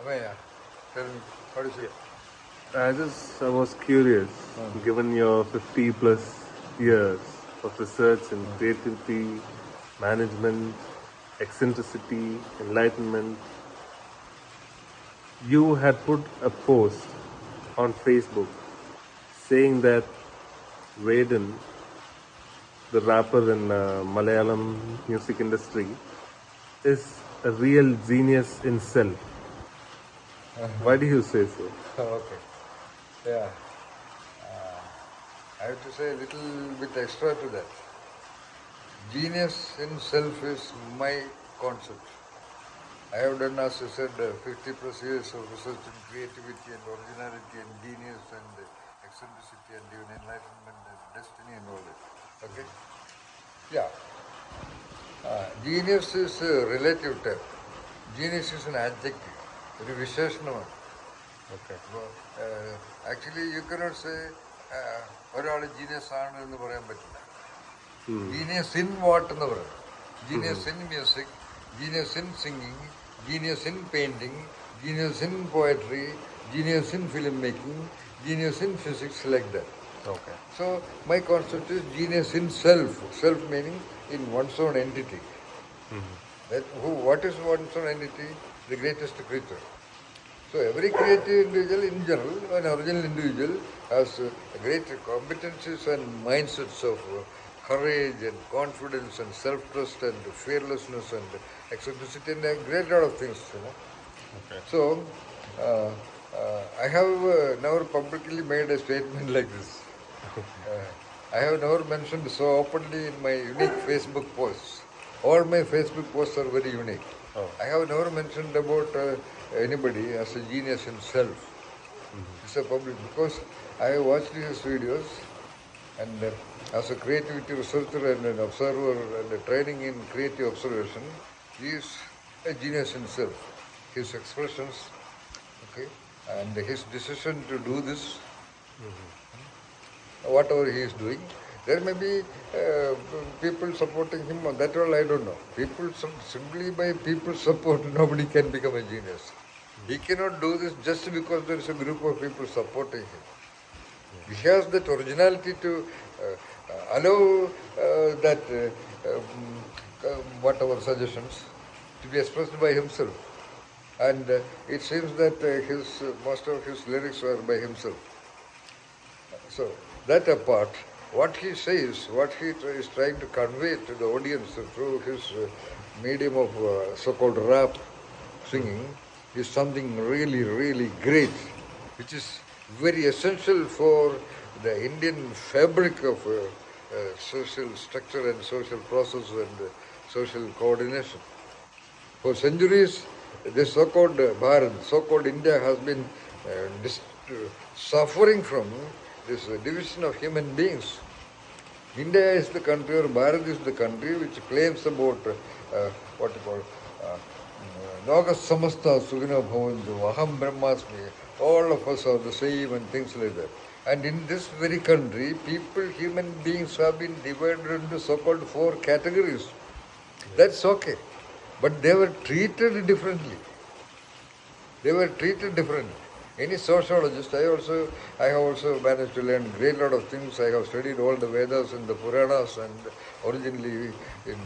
yeah. Tell me, what is it? I was curious, given your 50 plus years of research in creativity, management, eccentricity, enlightenment, you had put a post on Facebook saying that Vaiden, the rapper in Malayalam music industry, is a real genius in self. Why do you say so? Okay. Yeah. I have to say a little bit extra to that. Genius in self is my concept. I have done, as I said, 50 plus years of research in creativity and originality and genius and eccentricity and even enlightenment and destiny and all that. Okay? Yeah. Genius is a relative term. Genius is an adjective, ഒരു വിശേഷണമാണ്. Okay. Actually, you cannot say ഒരാൾ genius ആണ് എന്ന് പറയാൻ പറ്റില്ല. Genius in what എന്ന് പറയാം. Genius in music, genius in singing, genius in painting, genius in poetry, genius in film making, genius in physics, like that. Okay. So my concept is genius in self. Self meaning in one's own entity. What is one's own entity? The greatest creature. So every creative individual in general, an original individual, has great competencies and mindsets of courage and confidence and self-trust and fearlessness and eccentricity and a great lot of things. Okay. So I have never publicly made a statement like this. I have never mentioned so openly in my unique Facebook posts. All my Facebook posts are very unique. I have never mentioned about anybody as a genius himself. It's a public, because I have watched his videos and as a creativity researcher and an observer and a training in creative observation, he is a genius himself. His expressions, okay, and his decision to do this, whatever he is doing. There may be people supporting him, that all I don't know. People, simply by people's support, nobody can become a genius. He cannot do this just because there is a group of people supporting him. He has that originality to allow that whatever suggestions to be expressed by himself. And it seems that most of his lyrics are by himself. So that apart, what he says, what he is trying to convey to the audience through his medium of so-called rap singing is something really, really great, which is very essential for the Indian fabric of social structure and social process and social coordination. For centuries, this so-called Bharat, so-called India, has been suffering from this division of human beings. India is the country, or Bharat is the country, which claims about what you call Loka Samasta Sugina Bhavantu, Aham Brahmasmi, all of us are the same and things like that. And in this very country, people, human beings, have been divided into so-called 4 categories. That's okay. But they were treated differently. They were treated differently. Any sociologist, I have also managed to learn great lot of things. I have studied all the Vedas and the Puranas and originally in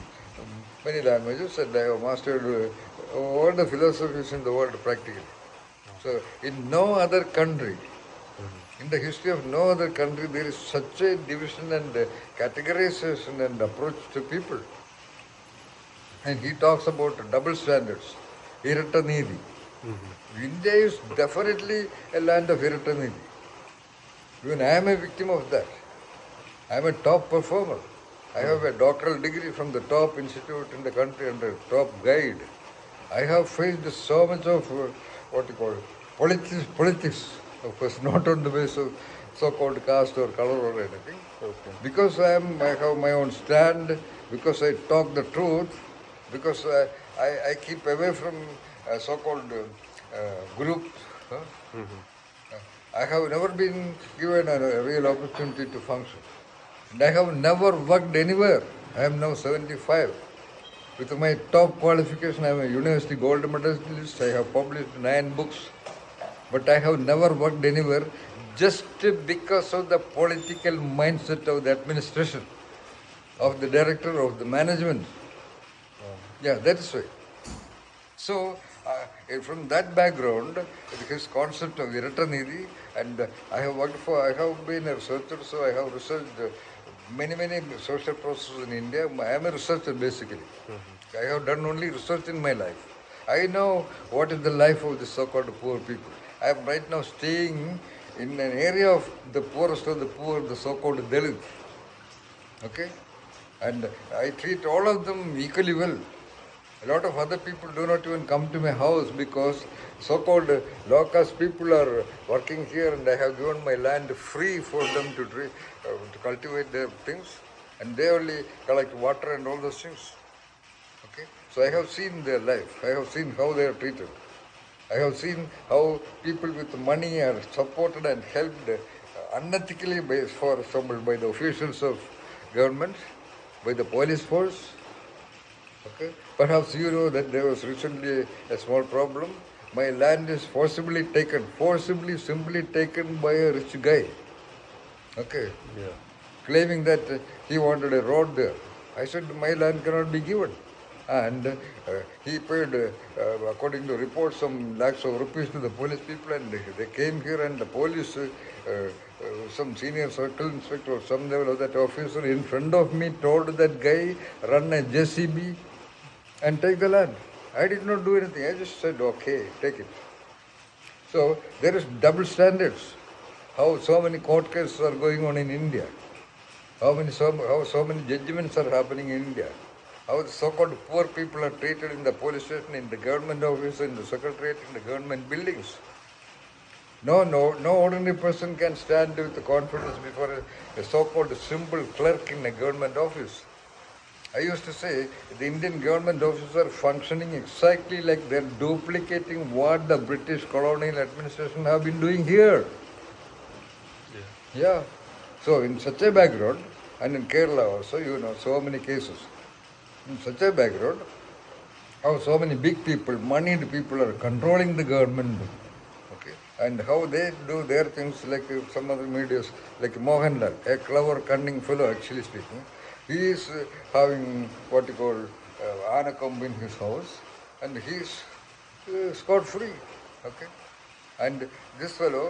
many languages, and I have mastered all the philosophies in the world practically. So in no other country, in the history of no other country, there is such a division and categorization and approach to people. And he talks about double standards, irata needi. India is definitely a land of irata needi. Even I am a victim of that. I am a top performer. I have a doctoral degree from the top institute in the country and a top guide. I have faced so much of politics, of course, not on the basis of so-called caste or color or anything. Okay. Because I have my own stand, because I talk the truth, because I keep away from so-called groups. I have never been given a real opportunity to function. And I have never worked anywhere. I am now 75. With my top qualification, I am a university gold medalist. I have published 9 books, but I have never worked anywhere just because of the political mindset of the administration, of the director, of the management. Yeah, that is why. So, from that background, his concept of Viratanidhi, and I have been a researcher, so I have researched many social processes in India. I am a researcher basically. I have done only research in my life. I know what is the life of the so-called poor people. I am right now staying in an area of the poorest of the poor, the so-called Dalits. Okay? And I treat all of them equally well. A lot of other people do not even come to my house because so-called low-caste people are working here, and I have given my land free for them to cultivate their things, and they only collect water and all those things. Okay? So I have seen their life. I have seen how they are treated. I have seen how people with money are supported and helped unethically for example, by the officials of government, by the police force. Okay? Perhaps you know that there was recently a small problem. My land is forcibly simply taken by a rich guy. Okay? Yeah. Claiming that he wanted a road there. I said, my land cannot be given. And he paid, according to reports, some lakhs of rupees to the police people, and they came here, and the police, some senior circle inspector or some level of that officer in front of me told that guy, run a JCB and take the land. I did not do anything. I just said, okay, take it. So there is double standards. How so many court cases are going on in India. How so many judgments are happening in India. How the so-called poor people are treated in the police station, in the government office, in the secretariat, in the government buildings. No ordinary person can stand with the confidence before a so-called simple clerk in a government office. I used to say the Indian government officers are functioning exactly like they're duplicating what the British colonial administration have been doing here. Yeah. So in such a background, and in Kerala also, you know, so many cases. In such a background, how so many big people, moneyed people are controlling the government. Okay. And how they do their things like some other medias, like Mohanlal, a clever, cunning fellow actually speaking. He is having what you call Anakomb in his house, and he is scot-free. Okay. And this fellow,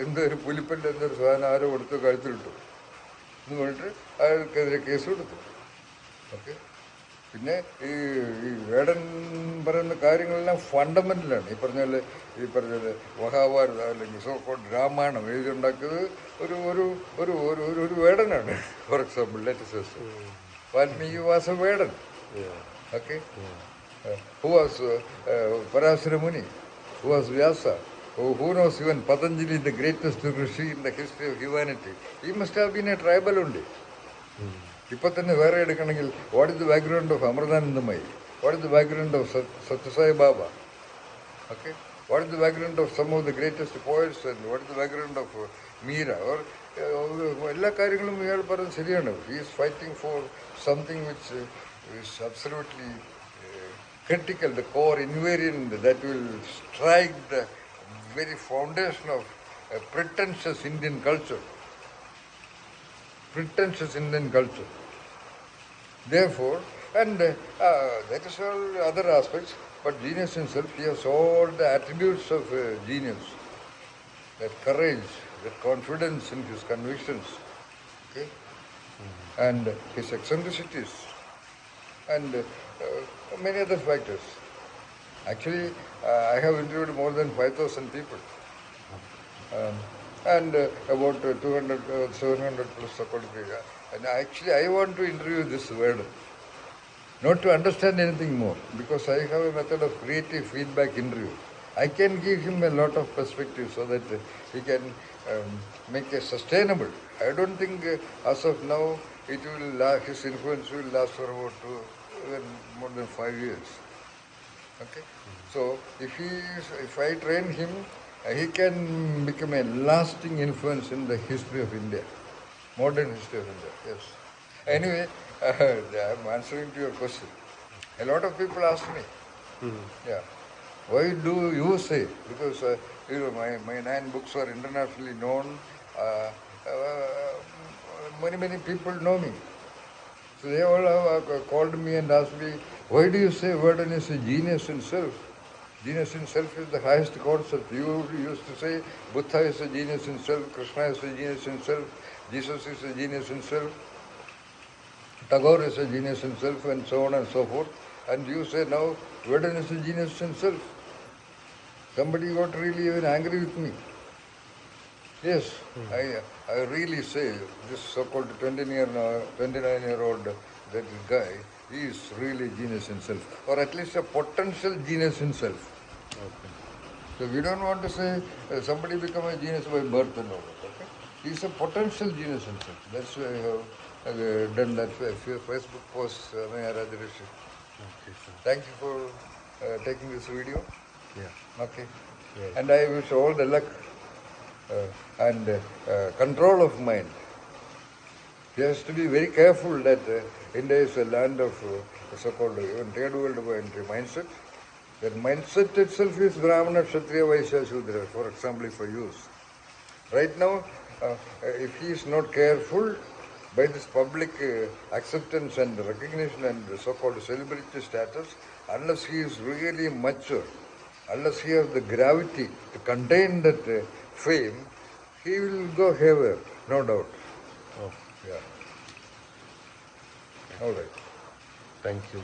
എന്തൊരു പുലിപ്പൻ്റെ എന്തൊരു സാധനം ആരോ കൊടുത്ത് കഴുത്തിലിട്ടു എന്ന് പറഞ്ഞിട്ട് അയാൾക്കെതിരെ case കൊടുത്തു. Okay. പിന്നെ ഈ വേടൻ പറയുന്ന കാര്യങ്ങളെല്ലാം ഫണ്ടമെൻ്റലാണ്. ഈ പറഞ്ഞ മഹാഭാരത അല്ലെങ്കിൽ സോക്കോൾഡ് രാമായണം എഴുതിയുണ്ടാക്കിയത് ഒരു വേടനാണ്. For example let's Valmiki was a വേടൻ. Okay. Who was Parashara muni, who was Vyasa, who knows, even Patanjali, the greatest rishi in the history of humanity, he must have been a tribal only. ഇപ്പോൾ തന്നെ വേറെ എടുക്കണമെങ്കിൽ what is the background of Amritanandamayi, what is the background of Sathya Sai Baba, okay, what is the background of some of the greatest poets, and what is the background of Meera, or എല്ലാ കാര്യങ്ങളും ഇയാൾ പറഞ്ഞത് ശരിയാണ്. He is fighting for something which is absolutely critical, the core invariant that will strike the very foundation of pretentious Indian culture. Pretentious Indian culture. Therefore, and that is all other aspects, but genius himself, he has all the attributes of genius. That courage, that confidence in his convictions, okay, and his eccentricities, and many other factors. Actually, I have interviewed more than 5,000 people, and about 200, 700 plus according. And actually, I want to interview this Vedan, not to understand anything more, because I have a method of creative feedback interview. I can give him a lot of perspective so that he can make it sustainable. I don't think as of now his influence will last for about even more than 5 years. Okay, so if I train him, he can become a lasting influence in the history of India, modern history of India. Yes. Anyway, I'm answering to your question. A lot of people ask me, yeah, why do you say? Because my 9 books are internationally known. Uh, many people know me. So they all have called me and asked me, why do you say Vedan is a genius in self? Genius in self is the highest concept. You used to say Buddha is a genius in self, Krishna is a genius in self, Jesus is a genius in self, Tagore is a genius in self, and so on and so forth. And you say now Vedan is a genius in self. Somebody got really even angry with me. Yes, I really say this so-called 29-year-old that guy, he is really genius in self, or at least a potential genius in self. Okay. So we don't want to say somebody become a genius by birth and all that. Okay, he's a potential genius in self. That's why I have done that Facebook post. Okay, sir. Thank you for taking this video. Yeah. Okay, Yes. and I wish all the luck and control of mind. He has to be very careful that India is a land of so-called even third world mindset. That mindset itself is Brahmana, Kshatriya, Vaishya, Shudra, for example, for use. Right now, if he is not careful, by this public acceptance and recognition and so-called celebrity status, unless he is really mature, unless he has the gravity to contain that fame, he will go haywire, no doubt. Oh, Yeah. All right. thank you.